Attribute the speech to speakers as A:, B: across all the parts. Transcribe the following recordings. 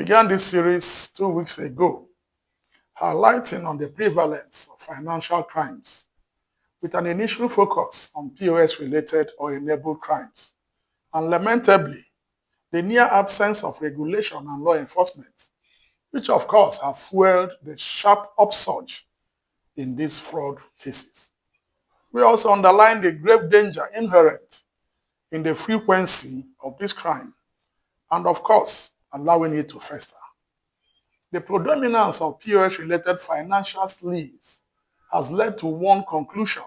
A: began this series 2 weeks ago, highlighting on the prevalence of financial crimes with an initial focus on POS-related or enabled crimes. And lamentably, the near absence of regulation and law enforcement, which of course have fueled the sharp upsurge in these fraud cases. We also underline the grave danger inherent in the frequency of this crime and of course allowing it to fester. The predominance of POS-related financial sleaze has led to one conclusion,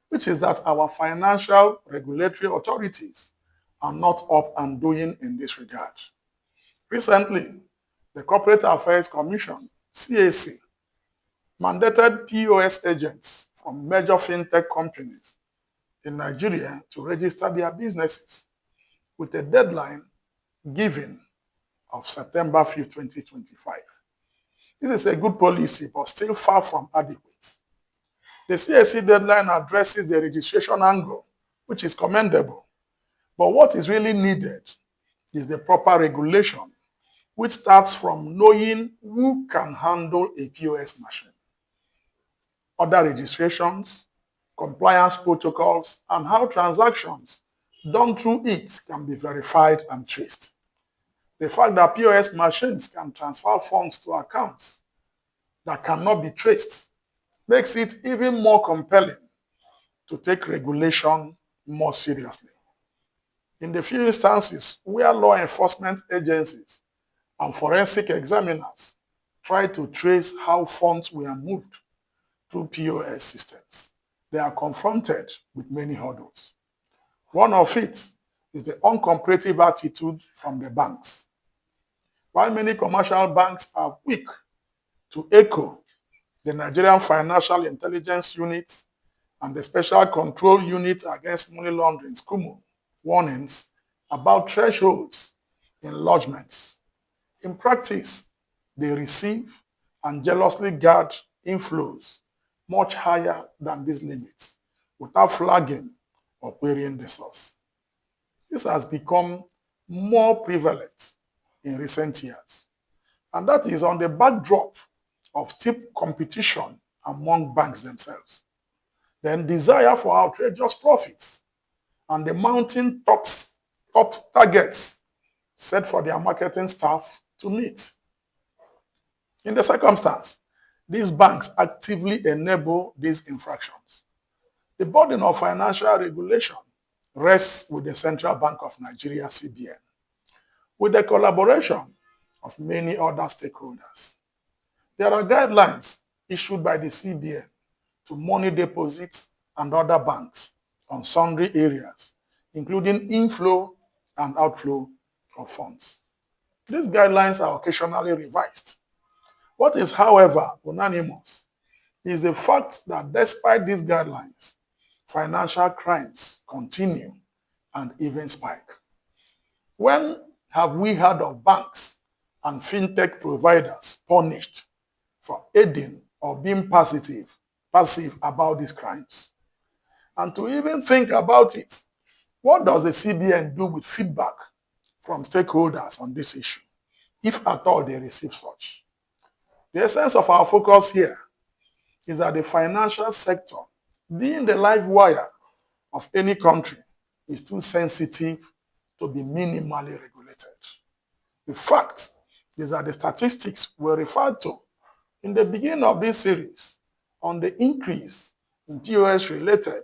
A: which is that our financial regulatory authorities are not up and doing in this regard. Recently, the Corporate Affairs Commission, CAC, mandated POS agents from major fintech companies in Nigeria to register their businesses with a deadline given of September 5th, 2025. This is a good policy, but still far from adequate. The CAC deadline addresses the registration angle, which is commendable. But what is really needed is the proper regulation, which starts from knowing who can handle a POS machine, other registrations, compliance protocols, and how transactions done through it can be verified and traced. The fact that POS machines can transfer funds to accounts that cannot be traced makes it even more compelling to take regulation more seriously. In the few instances where law enforcement agencies and forensic examiners try to trace how funds were moved through POS systems, they are confronted with many hurdles. One of it is the uncooperative attitude from the banks. While many commercial banks are quick to echo the Nigerian Financial Intelligence Unit and the Special Control Unit Against Money Laundering, SCUMO, warnings about thresholds in lodgements, in practice, they receive and jealously guard inflows much higher than these limits without flagging or querying the source. This has become more prevalent in recent years, and that is on the backdrop of steep competition among banks themselves, then desire for outrageous profits, and the mounting top targets set for their marketing staff to meet. In the circumstance, these banks actively enable these infractions. The burden of financial regulation rests with the Central Bank of Nigeria, CBN, with the collaboration of many other stakeholders. There are guidelines issued by the CBN to money deposits and other banks on sundry areas, including inflow and outflow of funds. These guidelines are occasionally revised. What is, however, unanimous is the fact that despite these guidelines, financial crimes continue and even spike. When have we heard of banks and fintech providers punished for aiding or being passive about these crimes? And to even think about it, what does the CBN do with feedback from stakeholders on this issue, if at all they receive such? The essence of our focus here is that the financial sector, being the live wire of any country, is too sensitive to be minimally regulated. The fact is that the statistics we referred to in the beginning of this series on the increase in POS-related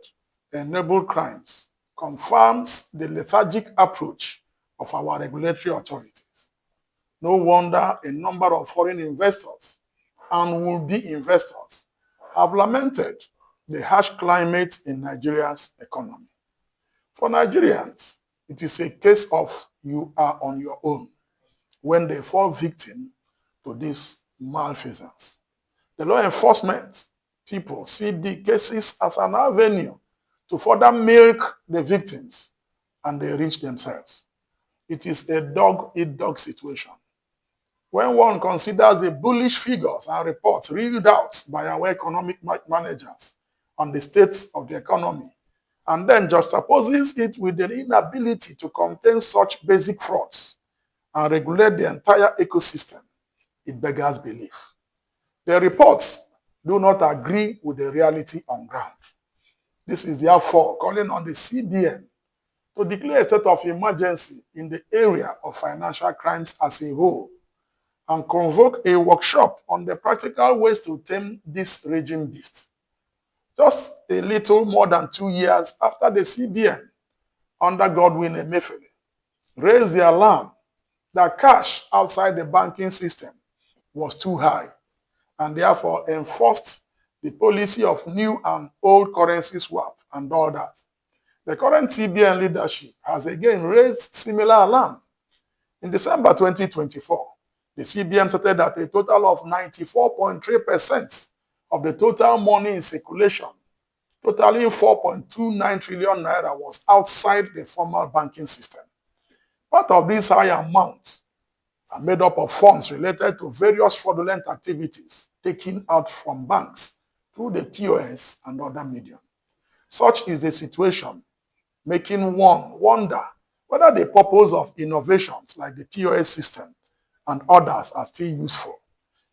A: enabled crimes confirms the lethargic approach of our regulatory authorities. No wonder a number of foreign investors and will-be investors have lamented the harsh climate in Nigeria's economy. For Nigerians, it is a case of you are on your own when they fall victim to these malfeasance. The law enforcement people see the cases as an avenue to further milk the victims, and they reach themselves. It is a dog-eat-dog situation. When one considers the bullish figures and reports read out by our economic managers on the state of the economy, and then juxtaposes it with the inability to contain such basic frauds and regulate the entire ecosystem, it beggars belief. The reports do not agree with the reality on ground. This is therefore calling on the CBN to declare a state of emergency in the area of financial crimes as a whole and convoke a workshop on the practical ways to tame this raging beast. Just a little more than 2 years after the CBN, under Godwin Emefiele, raised the alarm that cash outside the banking system was too high and therefore enforced the policy of new and old currency swap and all that. The current CBN leadership has again raised similar alarm. In December 2024, the CBN stated that a total of 94.3% of the total money in circulation, totaling 4.29 trillion naira, was outside the formal banking system. Part of these high amounts are made up of funds related to various fraudulent activities taken out from banks through the POS and other medium. Such is the situation, making one wonder whether the purpose of innovations like the POS system and others are still useful,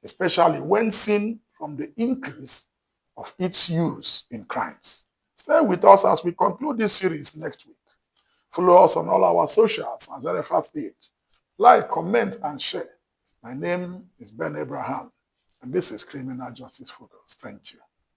A: especially when seen from the increase of its use in crimes. Stay with us as we conclude this series next week. Follow us on all our socials and Zarephath page. Like, comment, and share. My name is Ben Abraham, and this is Criminal Justice Focus. Thank you.